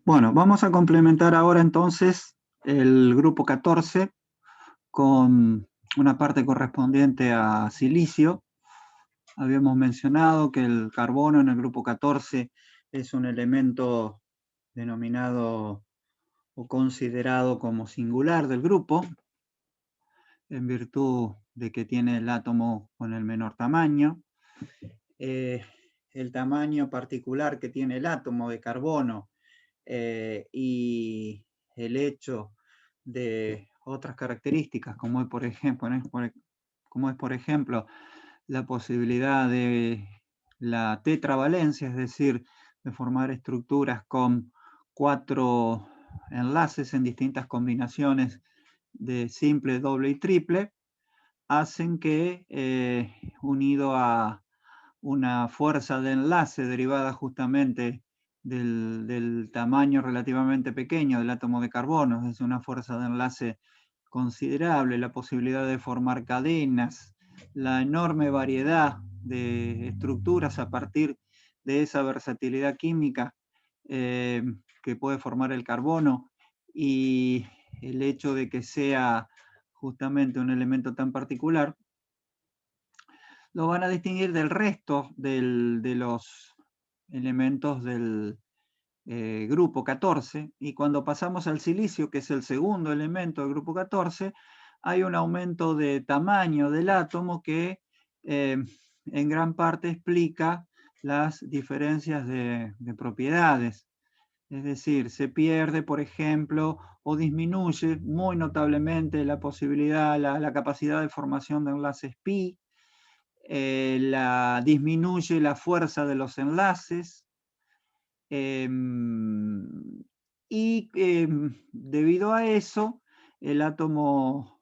Bueno, vamos a complementar ahora entonces el grupo 14 con una parte correspondiente a silicio. Habíamos mencionado que el carbono en el grupo 14 es un elemento denominado o considerado como singular del grupo, en virtud de que tiene el átomo con el menor tamaño. El tamaño particular que tiene el átomo de carbono y el hecho de otras características, como es por ejemplo la posibilidad de la tetravalencia, es decir, de formar estructuras con 4 enlaces en distintas combinaciones de simple, doble y triple, hacen que, unido a una fuerza de enlace derivada justamente del tamaño relativamente pequeño del átomo de carbono, es una fuerza de enlace considerable, la posibilidad de formar cadenas, la enorme variedad de estructuras a partir de esa versatilidad química eh, que puede formar el carbono, y el hecho de que sea justamente un elemento tan particular, lo van a distinguir del resto de los elementos del grupo 14, y cuando pasamos al silicio, que es el segundo elemento del grupo 14, hay un aumento de tamaño del átomo que en gran parte explica las diferencias de propiedades. Es decir, se pierde, por ejemplo, o disminuye muy notablemente la posibilidad, la capacidad de formación de enlaces pi, disminuye la fuerza de los enlaces, y debido a eso, el átomo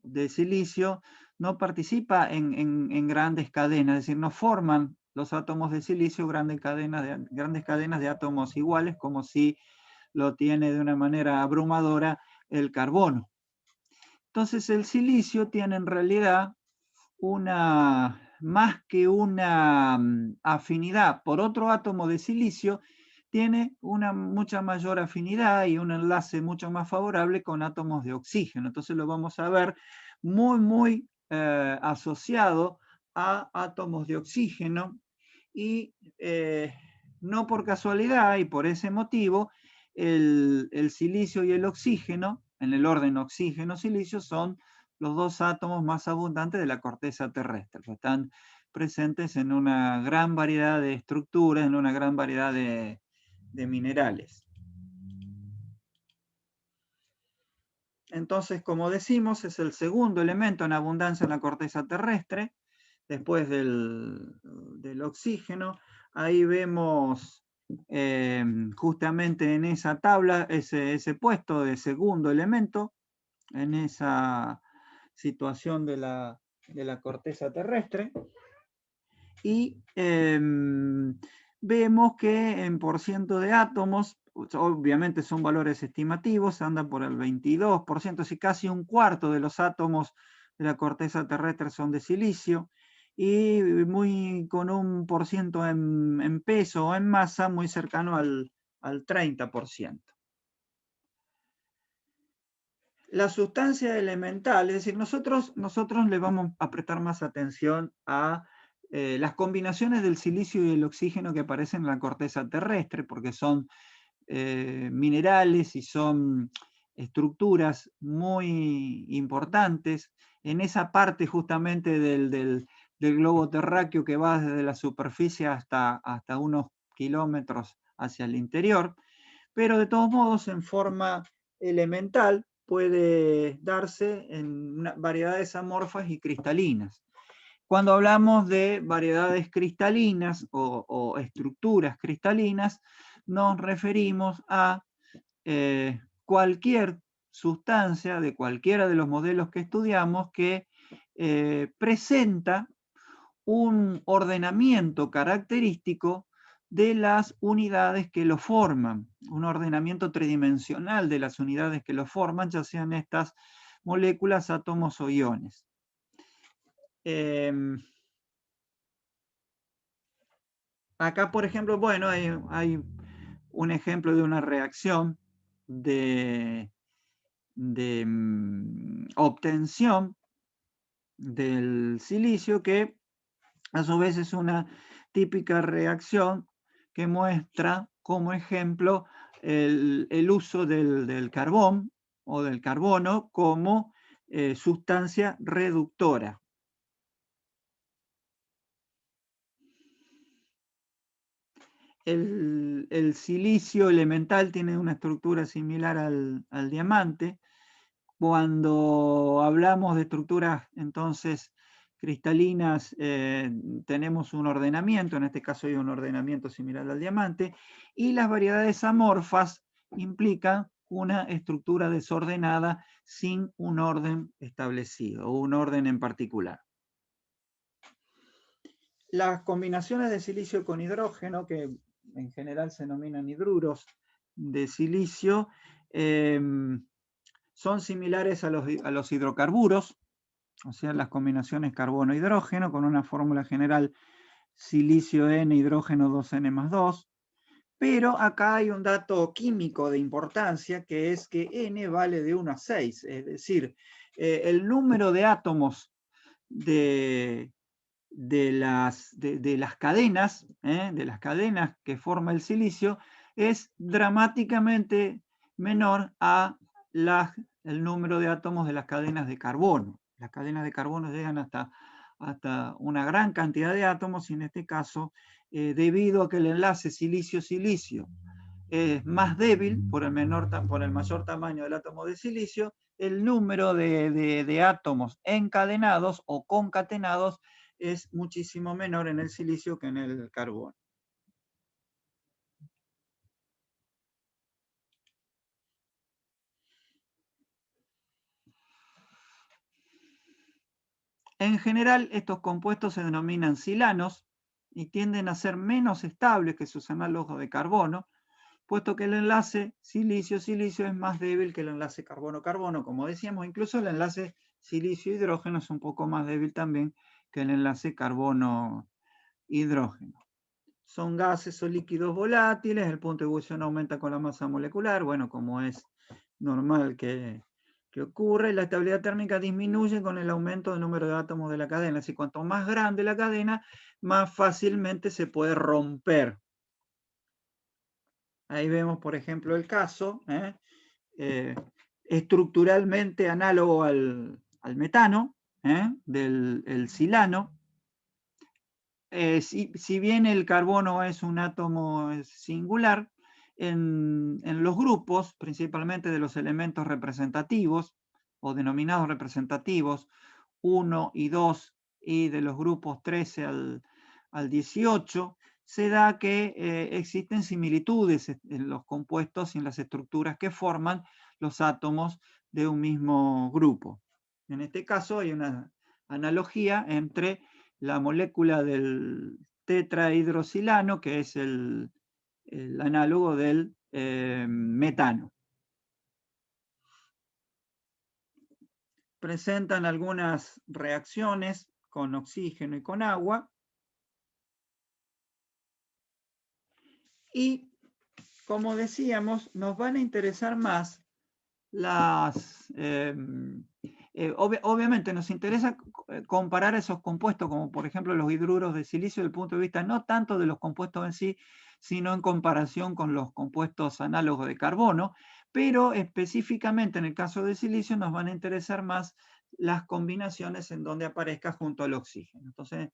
de silicio no participa en grandes cadenas, es decir, no forman los átomos de silicio grandes cadenas de átomos iguales, como si lo tiene de una manera abrumadora el carbono. Entonces el silicio tiene en realidad más que una afinidad por otro átomo de silicio, tiene una mucha mayor afinidad y un enlace mucho más favorable con átomos de oxígeno. Entonces lo vamos a ver muy asociado a átomos de oxígeno, y no por casualidad y por ese motivo, el silicio y el oxígeno, en el orden oxígeno-silicio, son los dos átomos más abundantes de la corteza terrestre, que están presentes en una gran variedad de estructuras, en una gran variedad de minerales. Entonces, como decimos, es el segundo elemento en abundancia en la corteza terrestre, después del oxígeno. Ahí vemos justamente en esa tabla ese puesto de segundo elemento en esa situación de la corteza terrestre. Y vemos que en porciento de átomos, obviamente son valores estimativos, andan por el 22%, así casi un cuarto de los átomos de la corteza terrestre son de silicio, y con un porciento en peso o en masa muy cercano al 30%. La sustancia elemental, es decir, nosotros le vamos a prestar más atención a las combinaciones del silicio y el oxígeno que aparecen en la corteza terrestre, porque son minerales y son estructuras muy importantes en esa parte justamente del globo terráqueo que va desde la superficie hasta unos kilómetros hacia el interior, pero de todos modos en forma elemental puede darse en variedades amorfas y cristalinas. Cuando hablamos de variedades cristalinas o estructuras cristalinas, nos referimos a cualquier sustancia de cualquiera de los modelos que estudiamos que presenta un ordenamiento característico de las unidades que lo forman, un ordenamiento tridimensional de las unidades que lo forman, ya sean estas moléculas, átomos o iones. Acá, por ejemplo, bueno, hay un ejemplo de una reacción de obtención del silicio, que a su vez es una típica reacción que muestra como ejemplo el uso del carbón o del carbono como sustancia reductora. El silicio elemental tiene una estructura similar al diamante. Cuando hablamos de estructuras entonces cristalinas, tenemos un ordenamiento, en este caso hay un ordenamiento similar al diamante, y las variedades amorfas implican una estructura desordenada sin un orden establecido o un orden en particular. Las combinaciones de silicio con hidrógeno, que en general se denominan hidruros de silicio, son similares a los hidrocarburos, o sea, las combinaciones carbono-hidrógeno, con una fórmula general silicio N, hidrógeno 2N más 2. Pero acá hay un dato químico de importancia, que es que N vale de 1 a 6, es decir, el número de átomos de las cadenas, de las cadenas que forma el silicio, es dramáticamente menor a el número de átomos de las cadenas de carbono. Las cadenas de carbono llegan hasta una gran cantidad de átomos, y en este caso, debido a que el enlace silicio-silicio es más débil por el mayor tamaño del átomo de silicio, el número de átomos encadenados o concatenados es muchísimo menor en el silicio que en el carbono. En general, estos compuestos se denominan silanos y tienden a ser menos estables que sus análogos de carbono, puesto que el enlace silicio-silicio es más débil que el enlace carbono-carbono, como decíamos. Incluso el enlace silicio-hidrógeno es un poco más débil también que el enlace carbono-hidrógeno. Son gases o líquidos volátiles, el punto de ebullición aumenta con la masa molecular, bueno, como es normal que ocurre, y la estabilidad térmica disminuye con el aumento del número de átomos de la cadena. Así, cuanto más grande la cadena, más fácilmente se puede romper. Ahí vemos, por ejemplo, el caso, estructuralmente análogo al metano, del silano. Si bien el carbono es un átomo singular, en los grupos, principalmente de los elementos representativos o denominados representativos, 1 y 2, y de los grupos 13 al 18, se da que existen similitudes en los compuestos y en las estructuras que forman los átomos de un mismo grupo. En este caso hay una analogía entre la molécula del tetrahidrosilano, que es el análogo del metano. Presentan algunas reacciones con oxígeno y con agua. Y, como decíamos, nos van a interesar más las... obviamente nos interesa comparar esos compuestos, como por ejemplo los hidruros de silicio, desde el punto de vista no tanto de los compuestos en sí, sino en comparación con los compuestos análogos de carbono, pero específicamente en el caso de silicio nos van a interesar más las combinaciones en donde aparezca junto al oxígeno. Entonces,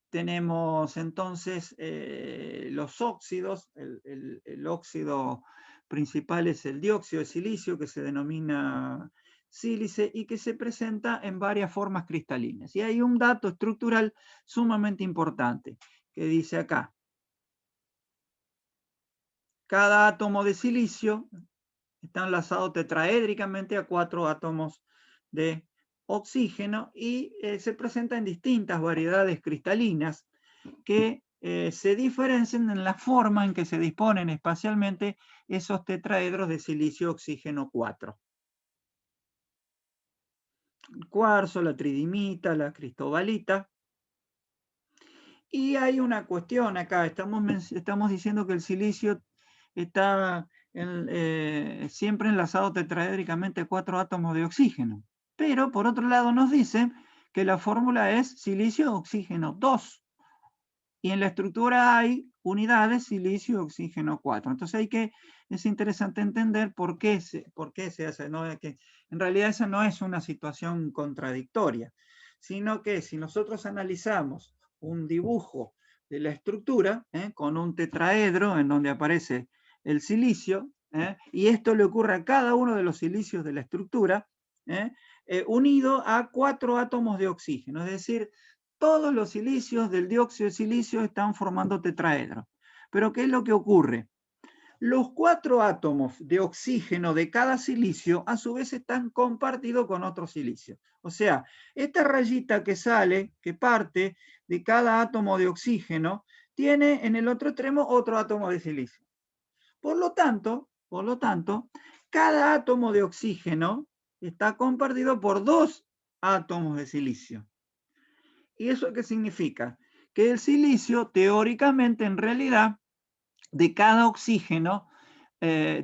tenemos entonces los óxidos, el óxido principal es el dióxido de silicio, que se denomina sílice y que se presenta en varias formas cristalinas. Y hay un dato estructural sumamente importante que dice acá: cada átomo de silicio está enlazado tetraédricamente a 4 átomos de oxígeno y se presenta en distintas variedades cristalinas que se diferencian en la forma en que se disponen espacialmente esos tetraedros de silicio oxígeno 4. El cuarzo, la tridimita, la cristobalita. Y hay una cuestión acá, estamos diciendo que el silicio está siempre enlazado tetraédricamente a 4 átomos de oxígeno. Pero por otro lado nos dicen que la fórmula es silicio-oxígeno 2. Y en la estructura hay unidades silicio-oxígeno 4. Entonces es interesante entender por qué se hace. ¿No? Que en realidad esa no es una situación contradictoria, sino que si nosotros analizamos un dibujo de la estructura, con un tetraedro en donde aparece el silicio, y esto le ocurre a cada uno de los silicios de la estructura, unido a 4 átomos de oxígeno, es decir, todos los silicios del dióxido de silicio están formando tetraedro. Pero ¿qué es lo que ocurre? Los 4 átomos de oxígeno de cada silicio a su vez están compartidos con otro silicio. O sea, esta rayita que sale, que parte de cada átomo de oxígeno, tiene en el otro extremo otro átomo de silicio. Por lo tanto, cada átomo de oxígeno está compartido por 2 átomos de silicio. ¿Y eso qué significa? Que el silicio, teóricamente, en realidad, de cada oxígeno,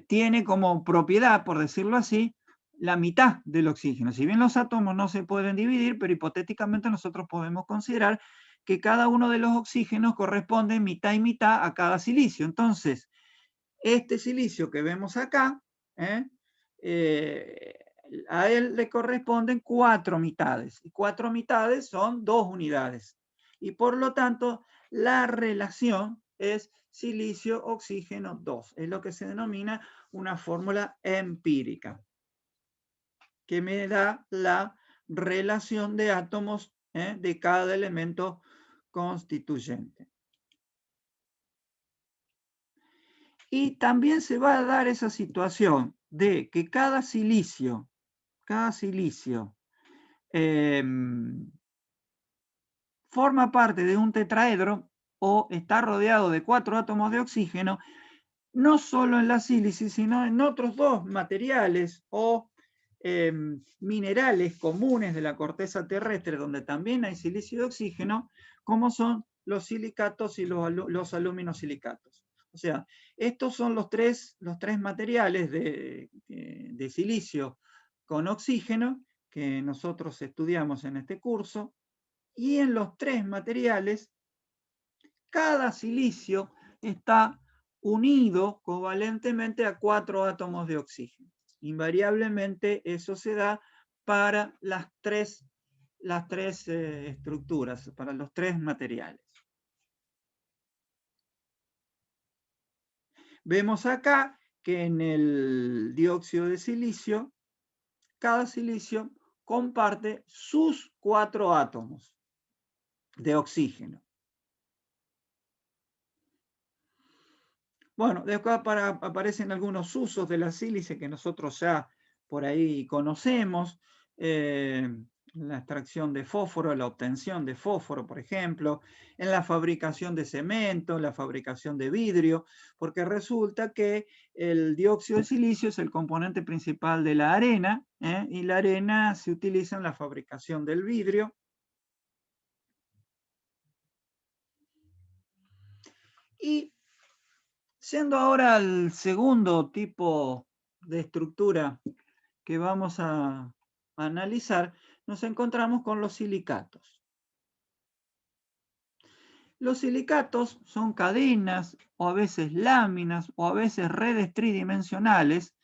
tiene como propiedad, por decirlo así, la mitad del oxígeno. Si bien los átomos no se pueden dividir, pero hipotéticamente nosotros podemos considerar que cada uno de los oxígenos corresponde mitad y mitad a cada silicio. Entonces, este silicio que vemos acá, a él le corresponden 4 mitades. Y 4 mitades son 2 unidades. Y por lo tanto, la relación es silicio-oxígeno 2. Es lo que se denomina una fórmula empírica, que me da la relación de átomos de cada elemento constituyente. Y también se va a dar esa situación de que cada silicio forma parte de un tetraedro o está rodeado de 4 átomos de oxígeno, no solo en la sílice, sino en otros 2 materiales o minerales comunes de la corteza terrestre, donde también hay silicio y oxígeno, como son los silicatos y los aluminosilicatos. O sea, estos son los tres materiales de silicio con oxígeno que nosotros estudiamos en este curso, y en los 3 materiales, cada silicio está unido covalentemente a 4 átomos de oxígeno. Invariablemente eso se da para las tres estructuras, para los 3 materiales. Vemos acá que en el dióxido de silicio, cada silicio comparte sus 4 átomos de oxígeno. Bueno, después aparecen algunos usos de la sílice que nosotros ya por ahí conocemos. La extracción de fósforo, la obtención de fósforo, por ejemplo, en la fabricación de cemento, la fabricación de vidrio, porque resulta que el dióxido de silicio es el componente principal de la arena, y la arena se utiliza en la fabricación del vidrio. Y yendo ahora al segundo tipo de estructura que vamos a analizar, nos encontramos con los silicatos. Los silicatos son cadenas o a veces láminas o a veces redes tridimensionales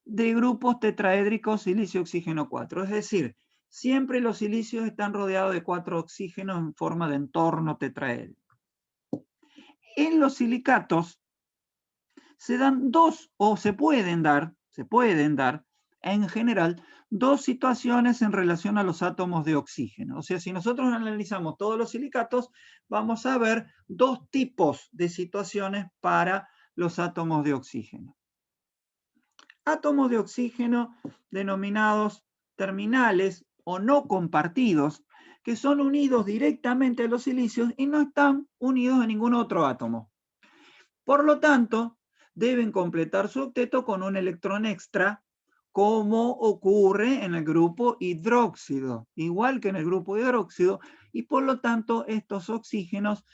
de grupos tetraédricos silicio-oxígeno 4. Es decir, siempre los silicios están rodeados de 4 oxígenos en forma de entorno tetraédrico. En los silicatos se dan dos, o se pueden dar en general, 2 situaciones en relación a los átomos de oxígeno. O sea, si nosotros analizamos todos los silicatos, vamos a ver 2 tipos de situaciones para los átomos de oxígeno. Átomos de oxígeno denominados terminales o no compartidos, que son unidos directamente a los silicios y no están unidos a ningún otro átomo. Por lo tanto, deben completar su octeto con un electrón extra como ocurre en el grupo hidróxido, igual que en el grupo hidróxido, y por lo tanto estos oxígenos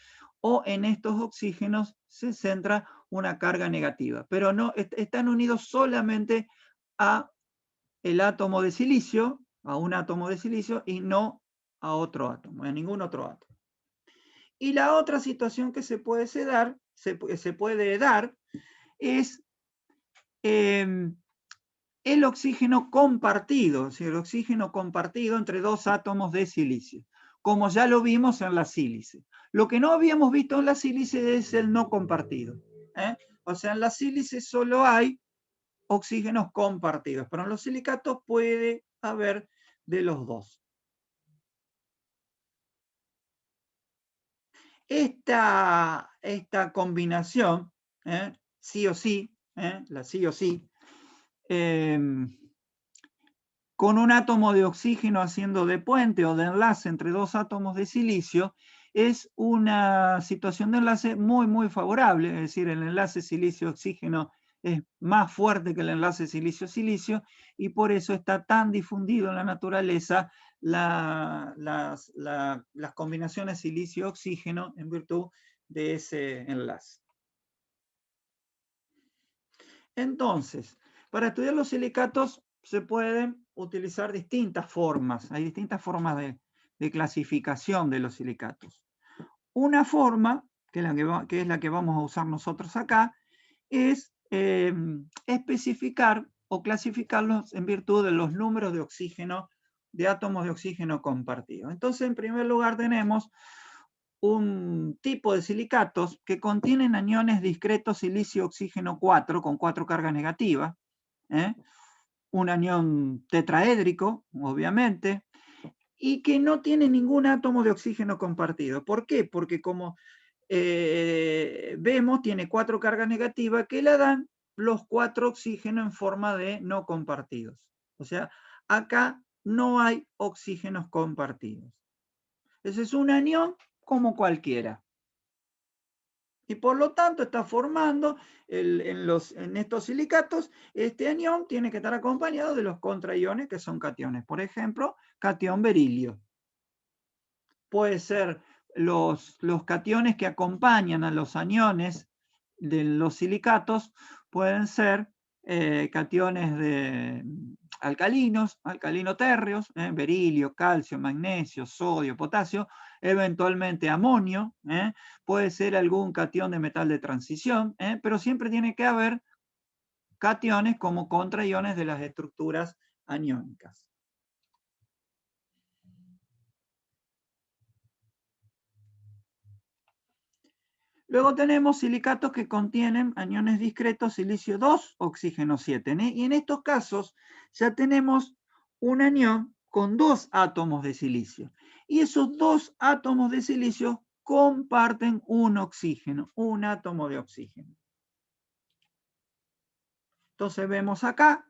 o en estos oxígenos se centra una carga negativa, pero no están unidos solamente a el átomo de silicio, a un átomo de silicio y no a otro átomo, a ningún otro átomo. Y la otra situación que se puede dar es el oxígeno compartido, es decir, el oxígeno compartido entre dos átomos de silicio, como ya lo vimos en la sílice. Lo que no habíamos visto en la sílice es el no compartido. O sea, en la sílice solo hay oxígenos compartidos, pero en los silicatos puede haber de los dos. Esta combinación, sí o sí, la sí o sí, con un átomo de oxígeno haciendo de puente o de enlace entre dos átomos de silicio, es una situación de enlace muy, muy favorable, es decir, el enlace silicio-oxígeno es más fuerte que el enlace silicio-silicio y por eso está tan difundido en la naturaleza las combinaciones silicio-oxígeno en virtud de ese enlace. Entonces, para estudiar los silicatos se pueden utilizar distintas formas, hay distintas formas de clasificación de los silicatos. Una forma, que es la que vamos a usar nosotros acá, es especificar o clasificarlos en virtud de los números de oxígeno, de átomos de oxígeno compartidos. Entonces, en primer lugar tenemos un tipo de silicatos que contienen aniones discretos silicio-oxígeno 4 con 4 cargas negativas, un anión tetraédrico, obviamente, y que no tiene ningún átomo de oxígeno compartido. ¿Por qué? Porque como vemos, tiene 4 cargas negativas que le dan los 4 oxígenos en forma de no compartidos. O sea, acá no hay oxígenos compartidos. Ese es un anión como cualquiera. Y por lo tanto está formando en estos silicatos, este anión tiene que estar acompañado de los contraiones que son cationes. Por ejemplo, catión berilio. Puede ser los cationes que acompañan a los aniones de los silicatos, pueden ser cationes de alcalinos, alcalino-térreos, berilio, calcio, magnesio, sodio, potasio, eventualmente amonio, puede ser algún catión de metal de transición, pero siempre tiene que haber cationes como contraiones de las estructuras aniónicas. Luego tenemos silicatos que contienen aniones discretos silicio 2, oxígeno 7. Y en estos casos ya tenemos un anión con 2 átomos de silicio. Y esos 2 átomos de silicio comparten un oxígeno, un átomo de oxígeno. Entonces vemos acá,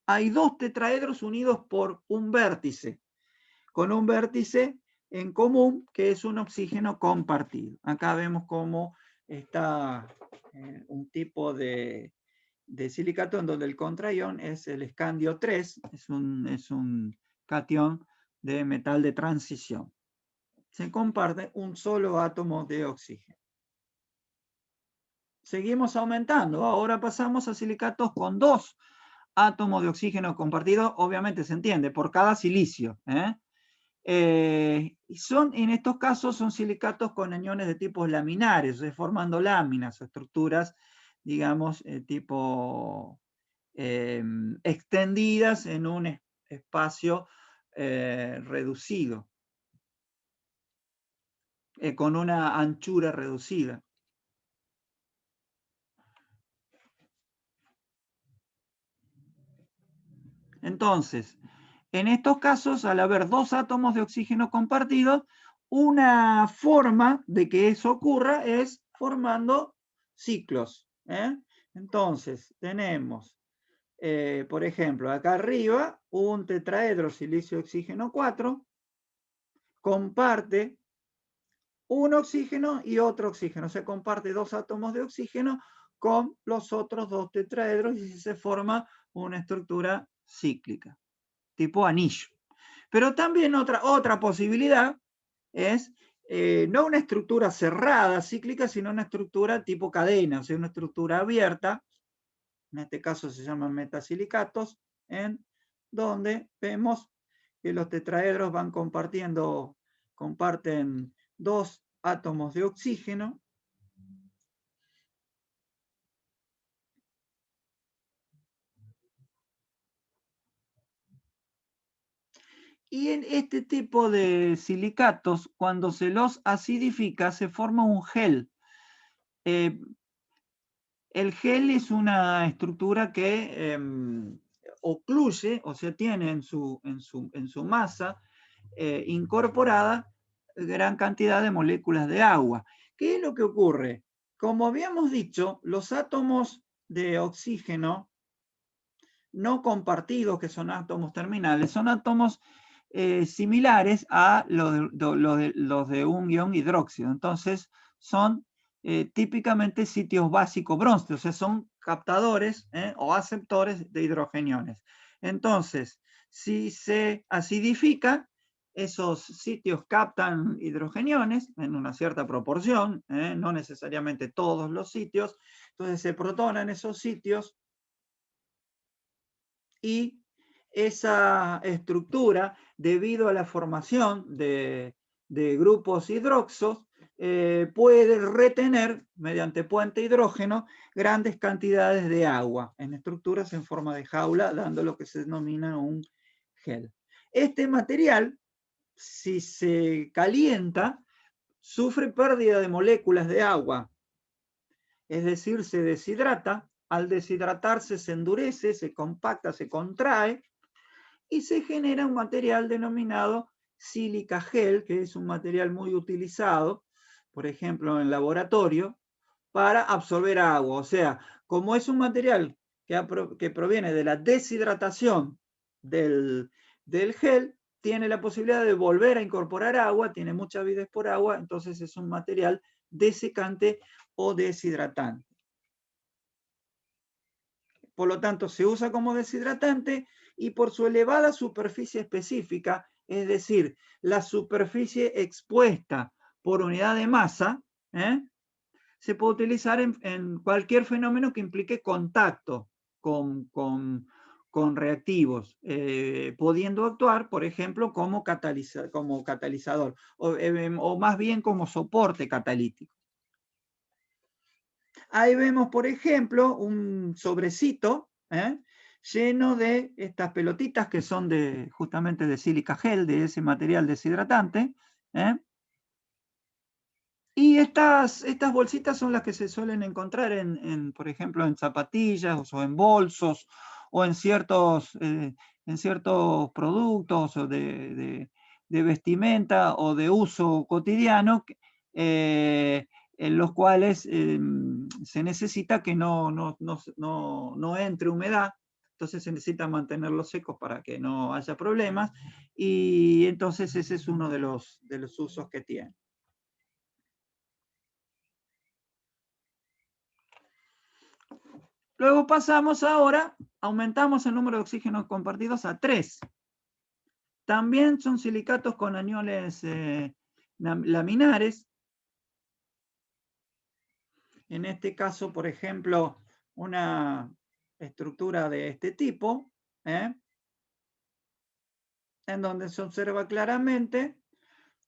hay 2 tetraedros unidos por un vértice, con un vértice en común que es un oxígeno compartido. Acá vemos cómo está un tipo de silicato en donde el contraión es el escandio 3, es un catión de metal de transición. Se comparte un solo átomo de oxígeno. Seguimos aumentando, ahora pasamos a silicatos con 2 átomos de oxígeno compartidos, obviamente se entiende, por cada silicio. En estos casos son silicatos con aniones de tipos laminares, formando láminas o estructuras, digamos, tipo extendidas en un espacio reducido, con una anchura reducida. Entonces, en estos casos, al haber 2 átomos de oxígeno compartidos, una forma de que eso ocurra es formando ciclos. Entonces, tenemos, por ejemplo, acá arriba, un tetraedro silicio-oxígeno 4, comparte un oxígeno y otro oxígeno. Se comparte 2 átomos de oxígeno con los otros dos tetraedros y se forma una estructura cíclica, tipo anillo. Pero también otra posibilidad es no una estructura cerrada, cíclica, sino una estructura tipo cadena, o sea, una estructura abierta, en este caso se llaman metasilicatos, en donde vemos que los tetraedros comparten dos átomos de oxígeno. Y en este tipo de silicatos, cuando se los acidifica, se forma un gel. El gel es una estructura que ocluye, o sea, tiene en su masa incorporada gran cantidad de moléculas de agua. ¿Qué es lo que ocurre? Como habíamos dicho, los átomos de oxígeno no compartidos, que son átomos terminales, son átomos similares a los de un ion hidróxido. Entonces, son típicamente sitios básicos bronce, o sea, son captadores o aceptores de hidrogeniones. Entonces, si se acidifica, esos sitios captan hidrogeniones en una cierta proporción, no necesariamente todos los sitios, entonces se protonan esos sitios y esa estructura, debido a la formación de grupos hidroxos, puede retener, mediante puente hidrógeno, grandes cantidades de agua en estructuras en forma de jaula, dando lo que se denomina un gel. Este material, si se calienta, sufre pérdida de moléculas de agua, es decir, se deshidrata. Al deshidratarse se endurece, se compacta, se contrae y se genera un material denominado sílica gel, que es un material muy utilizado, por ejemplo, en laboratorio, para absorber agua. O sea, como es un material que proviene de la deshidratación del gel, tiene la posibilidad de volver a incorporar agua, tiene mucha avidez por agua, entonces es un material desecante o deshidratante. Por lo tanto, se usa como deshidratante y por su elevada superficie específica, es decir, la superficie expuesta por unidad de masa, se puede utilizar en cualquier fenómeno que implique contacto con reactivos, pudiendo actuar, por ejemplo, como catalizador o más bien como soporte catalítico. Ahí vemos, por ejemplo, un sobrecito lleno de estas pelotitas que son justamente de sílica gel, de ese material deshidratante. Y estas bolsitas son las que se suelen encontrar por ejemplo, en zapatillas o en bolsos o en ciertos productos o de vestimenta o de uso cotidiano, en los cuales se necesita que no entre humedad, entonces se necesita mantenerlos secos para que no haya problemas, y entonces ese es uno de los usos que tiene. Luego pasamos ahora, aumentamos el número de oxígenos compartidos a 3. También son silicatos con aniones laminares. En este caso, por ejemplo, una estructura de este tipo, en donde se observa claramente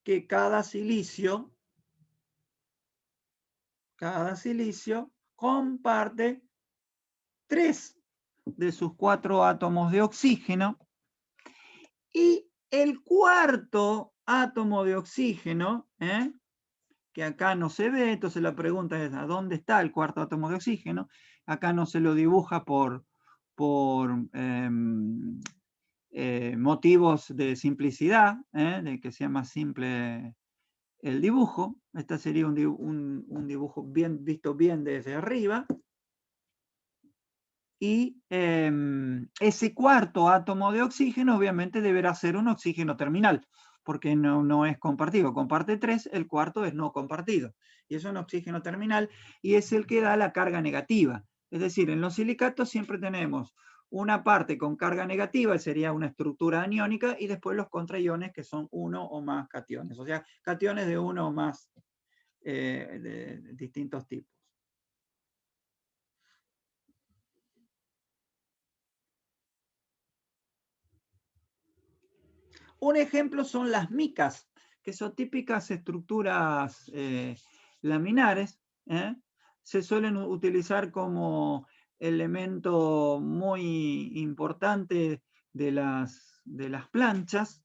que cada silicio comparte 3 de sus 4 átomos de oxígeno, y el cuarto átomo de oxígeno, que acá no se ve, entonces la pregunta es, ¿a dónde está el cuarto átomo de oxígeno? Acá no se lo dibuja por motivos de simplicidad, de que sea más simple el dibujo. Este sería un dibujo visto bien desde arriba. Y ese cuarto átomo de oxígeno obviamente deberá ser un oxígeno terminal, porque no es compartido. Comparte 3, el cuarto es no compartido. Y eso es un oxígeno terminal y es el que da la carga negativa. Es decir, en los silicatos siempre tenemos una parte con carga negativa, sería una estructura aniónica, y después los contraiones, que son uno o más cationes. O sea, cationes de uno o más de distintos tipos. Un ejemplo son las micas, que son típicas estructuras laminares. Se suelen utilizar como elemento muy importante de las planchas.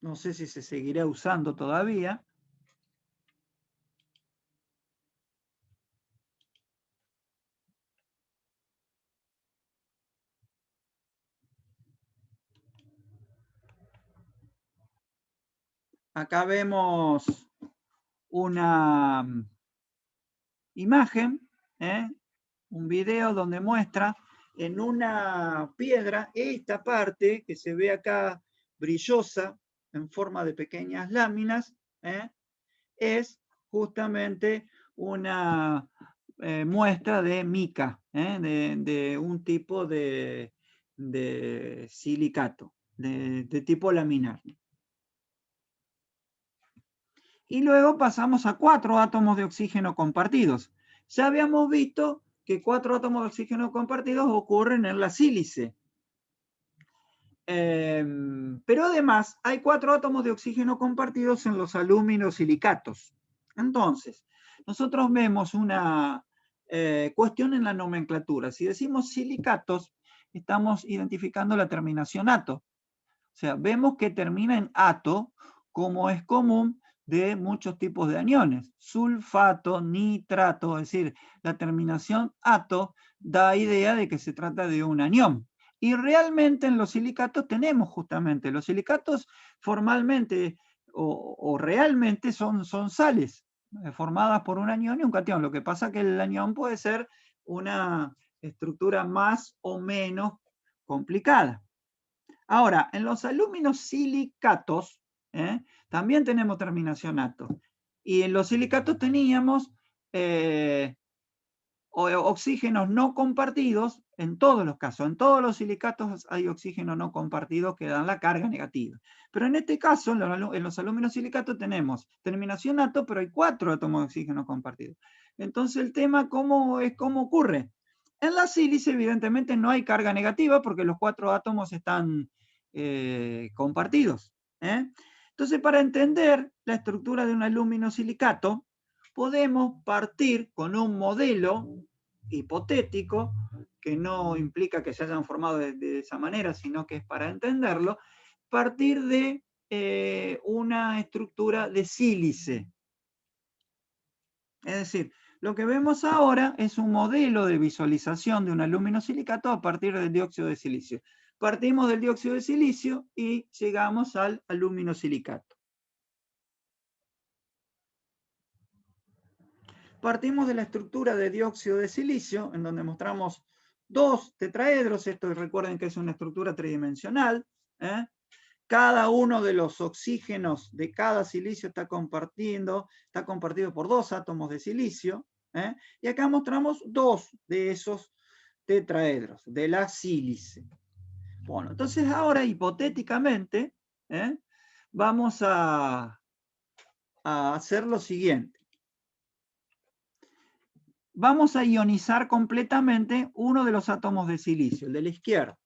No sé si se seguirá usando todavía. Acá vemos una imagen, un video donde muestra en una piedra esta parte que se ve acá brillosa en forma de pequeñas láminas, es justamente una muestra de mica, de un tipo de silicato, de tipo laminar. Y luego pasamos a 4 átomos de oxígeno compartidos. Ya habíamos visto que 4 átomos de oxígeno compartidos ocurren en la sílice. Pero además hay 4 átomos de oxígeno compartidos en los aluminosilicatos. Entonces, nosotros vemos una cuestión en la nomenclatura. Si decimos silicatos, estamos identificando la terminación ato. O sea, vemos que termina en ato, como es común de muchos tipos de aniones. Sulfato, nitrato, es decir, la terminación ato da idea de que se trata de un anión. Y realmente en los silicatos tenemos justamente, los silicatos formalmente o realmente son sales formadas por un anión y un catión. Lo que pasa es que el anión puede ser una estructura más o menos complicada. Ahora, en los aluminosilicatos también tenemos terminación ato. Y en los silicatos teníamos oxígenos no compartidos en todos los casos. En todos los silicatos hay oxígenos no compartidos que dan la carga negativa. Pero en este caso, en los aluminosilicatos tenemos terminación ato, pero hay 4 átomos de oxígeno compartidos. Entonces el tema, ¿cómo ocurre? En la sílice, evidentemente, no hay carga negativa porque los 4 átomos están compartidos. Entonces, para entender la estructura de un aluminosilicato, podemos partir con un modelo hipotético, que no implica que se hayan formado de esa manera, sino que es para entenderlo, partir de una estructura de sílice. Es decir, lo que vemos ahora es un modelo de visualización de un aluminosilicato a partir del dióxido de silicio. Partimos del dióxido de silicio y llegamos al aluminosilicato. Partimos de la estructura de dióxido de silicio, en donde mostramos 2 tetraedros. Esto recuerden que es una estructura tridimensional. Cada uno de los oxígenos de cada silicio está compartido por 2 átomos de silicio. Y acá mostramos 2 de esos tetraedros, de la sílice. Bueno, entonces ahora hipotéticamente vamos a hacer lo siguiente. Vamos a ionizar completamente uno de los átomos de silicio, el de la izquierda.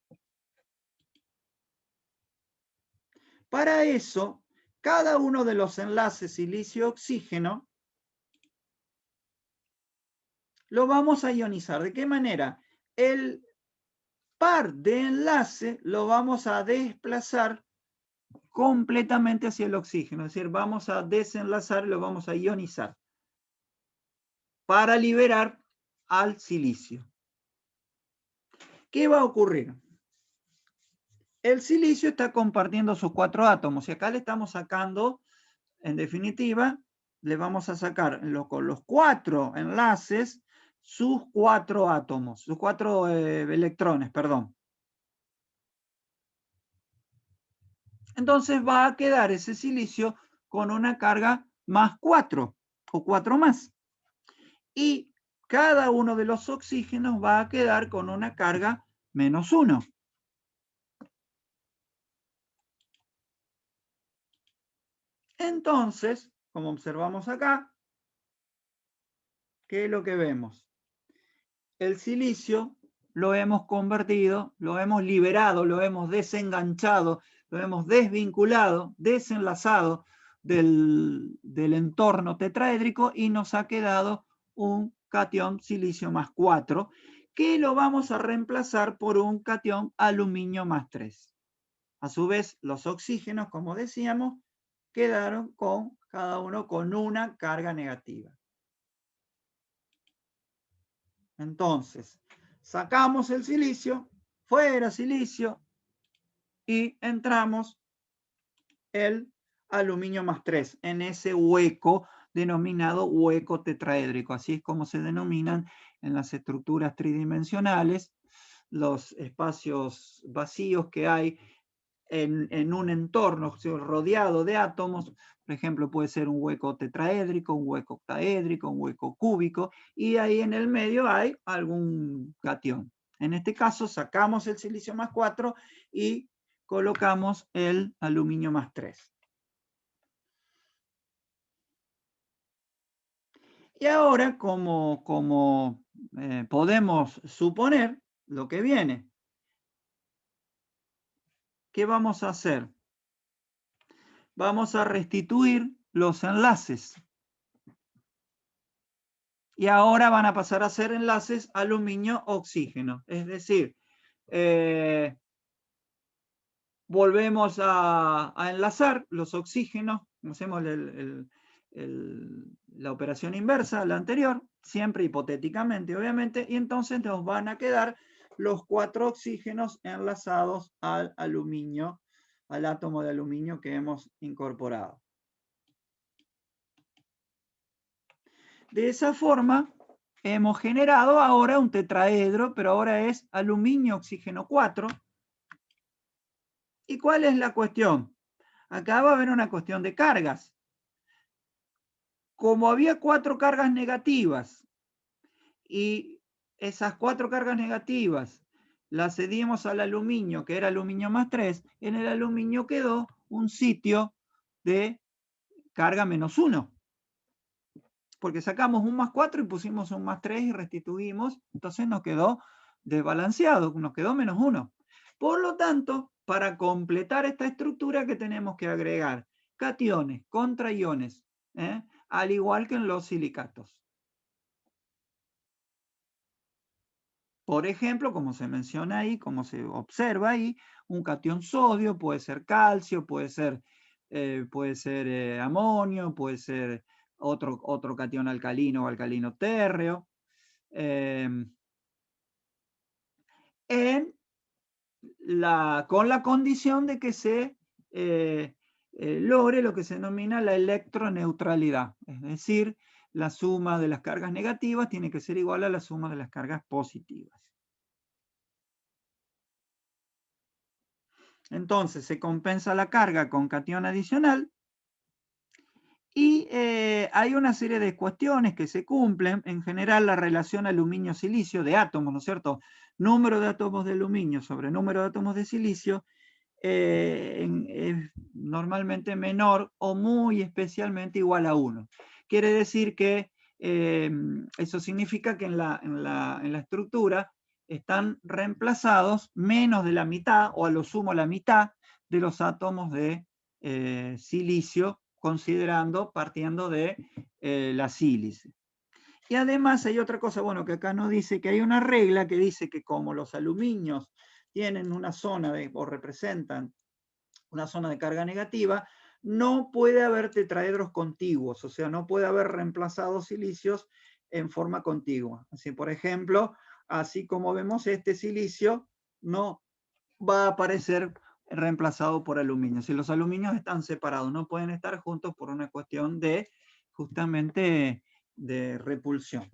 Para eso, cada uno de los enlaces silicio-oxígeno lo vamos a ionizar. ¿De qué manera? El par de enlace lo vamos a desplazar completamente hacia el oxígeno. Es decir, vamos a desenlazar y lo vamos a ionizar para liberar al silicio. ¿Qué va a ocurrir? El silicio está compartiendo sus 4 átomos y acá le estamos sacando, en definitiva, le vamos a sacar con los 4 enlaces sus 4 átomos, sus 4 electrones, perdón. Entonces va a quedar ese silicio con una carga más 4 o 4 más. Y cada uno de los oxígenos va a quedar con una carga menos 1. Entonces, como observamos acá, ¿qué es lo que vemos? El silicio lo hemos convertido, lo hemos liberado, lo hemos desenganchado, lo hemos desvinculado, desenlazado del entorno tetraédrico y nos ha quedado un catión silicio más 4, que lo vamos a reemplazar por un catión aluminio más 3. A su vez, los oxígenos, como decíamos, quedaron con cada uno con una carga negativa. Entonces, sacamos el silicio, fuera silicio, y entramos el aluminio más 3 en ese hueco denominado hueco tetraédrico. Así es como se denominan en las estructuras tridimensionales los espacios vacíos que hay en un entorno rodeado de átomos. Por ejemplo, puede ser un hueco tetraédrico, un hueco octaédrico, un hueco cúbico, y ahí en el medio hay algún catión. En este caso, sacamos el silicio más 4 y colocamos el aluminio más 3. Y ahora, como podemos suponer lo que viene, ¿qué vamos a hacer? Vamos a restituir los enlaces. Y ahora van a pasar a ser enlaces aluminio-oxígeno. Es decir, volvemos a enlazar los oxígenos, hacemos la operación inversa a la anterior, siempre hipotéticamente, obviamente, y entonces nos van a quedar los 4 oxígenos enlazados al aluminio, al átomo de aluminio que hemos incorporado. De esa forma, hemos generado ahora un tetraedro, pero ahora es aluminio, oxígeno 4. ¿Y cuál es la cuestión? Acá va a haber una cuestión de cargas. Como había 4 cargas negativas y esas 4 cargas negativas las cedimos al aluminio, que era aluminio más 3, en el aluminio quedó un sitio de carga menos 1. Porque sacamos un más 4 y pusimos un más 3 y restituimos, entonces nos quedó desbalanceado, nos quedó menos 1. Por lo tanto, para completar esta estructura, ¿qué tenemos que agregar? Cationes contra iones, al igual que en los silicatos. Por ejemplo, como se menciona ahí, como se observa ahí, un catión sodio puede ser calcio, puede ser amonio, puede ser otro catión alcalino o alcalino térreo. Con la condición de que se logre lo que se denomina la electroneutralidad, es decir, la suma de las cargas negativas tiene que ser igual a la suma de las cargas positivas. Entonces se compensa la carga con catión adicional y hay una serie de cuestiones que se cumplen. En general, la relación aluminio-silicio de átomos, ¿no es cierto? Número de átomos de aluminio sobre número de átomos de silicio es normalmente menor o muy especialmente igual a 1. Quiere decir que eso significa que en la estructura están reemplazados menos de la mitad o a lo sumo la mitad de los átomos de silicio, partiendo de la sílice. Y además hay otra cosa, bueno, que acá no dice, que hay una regla que dice que como los aluminios tienen una zona o representan una zona de carga negativa, no puede haber tetraedros contiguos, o sea, no puede haber reemplazados silicios en forma contigua. Así, por ejemplo, así como vemos, este silicio no va a aparecer reemplazado por aluminio. Si los aluminios están separados, no pueden estar juntos por una cuestión de justamente de repulsión.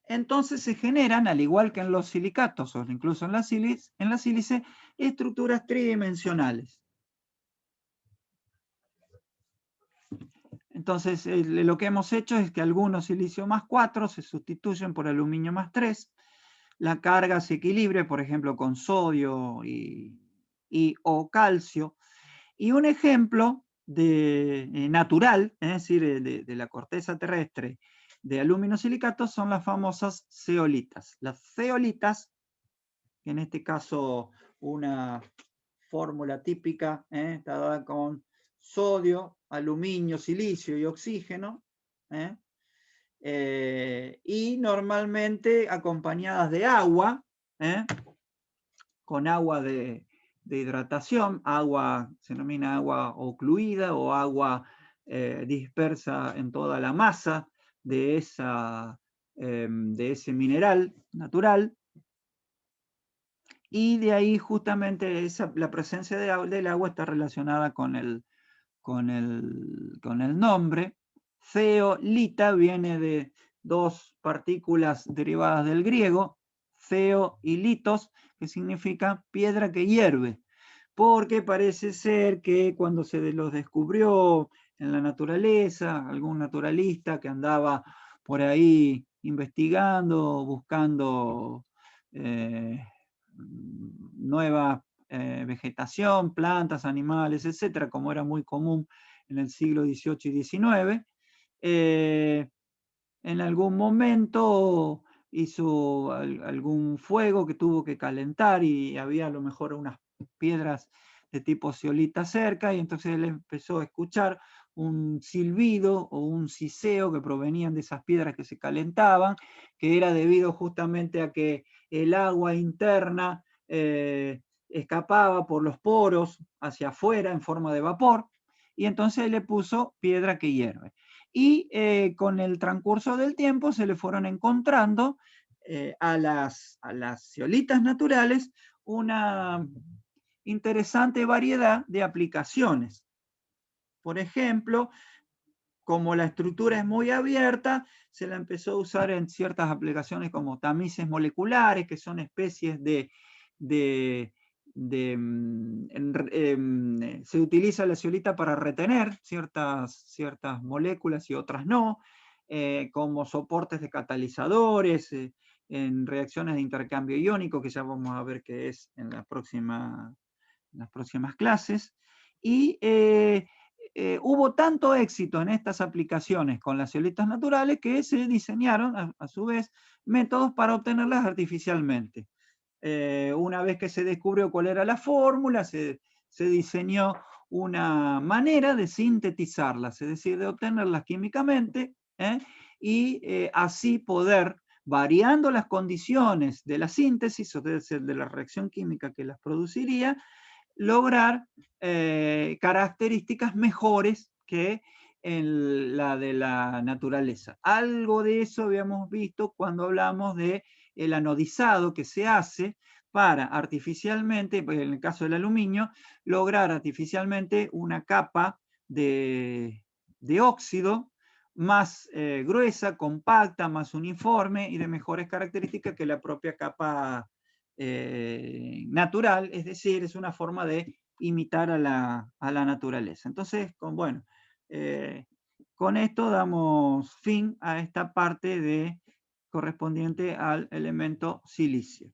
entonces se generan, al igual que en los silicatos o incluso en la sílice, estructuras tridimensionales. Entonces, lo que hemos hecho es que algunos silicio más 4 se sustituyen por aluminio más 3. La carga se equilibra, por ejemplo, con sodio o calcio. Y un ejemplo natural, es decir, de la corteza terrestre de aluminosilicatos, son las famosas zeolitas. Las zeolitas, que en este caso una fórmula típica, está dada con sodio, aluminio, silicio y oxígeno, y normalmente acompañadas de agua, con agua de hidratación, agua, se denomina agua ocluida o agua dispersa en toda la masa de ese mineral natural, y de ahí justamente la presencia del agua está relacionada con el nombre. Zeolita viene de dos partículas derivadas del griego, zeo y litos, que significa piedra que hierve, porque parece ser que cuando se los descubrió en la naturaleza, algún naturalista que andaba por ahí investigando, buscando nueva vegetación, plantas, animales, etcétera, como era muy común en el siglo XVIII y XIX, en algún momento hizo algún fuego que tuvo que calentar y había a lo mejor unas piedras de tipo zeolita cerca, y entonces él empezó a escuchar un silbido o un siseo que provenían de esas piedras que se calentaban, que era debido justamente a que el agua interna escapaba por los poros hacia afuera en forma de vapor, y entonces él le puso piedra que hierve. Y con el transcurso del tiempo se le fueron encontrando a las zeolitas naturales una interesante variedad de aplicaciones. Por ejemplo, como la estructura es muy abierta, se la empezó a usar en ciertas aplicaciones como tamices moleculares, que son especies se utiliza la zeolita para retener ciertas moléculas y otras no, como soportes de catalizadores, en reacciones de intercambio iónico, que ya vamos a ver qué es en las próximas clases. Y hubo tanto éxito en estas aplicaciones con las zeolitas naturales que se diseñaron, a su vez, métodos para obtenerlas artificialmente. Una vez que se descubrió cuál era la fórmula, se diseñó una manera de sintetizarlas, es decir, de obtenerlas químicamente, y así poder, variando las condiciones de la síntesis o de la reacción química que las produciría, lograr características mejores que en la de la naturaleza. Algo de eso habíamos visto cuando hablamos de el anodizado que se hace para artificialmente, en el caso del aluminio, lograr artificialmente una capa de óxido más gruesa, compacta, más uniforme y de mejores características que la propia capa natural, es decir, es una forma de imitar a la naturaleza. Entonces, con esto damos fin a esta parte correspondiente al elemento silicio.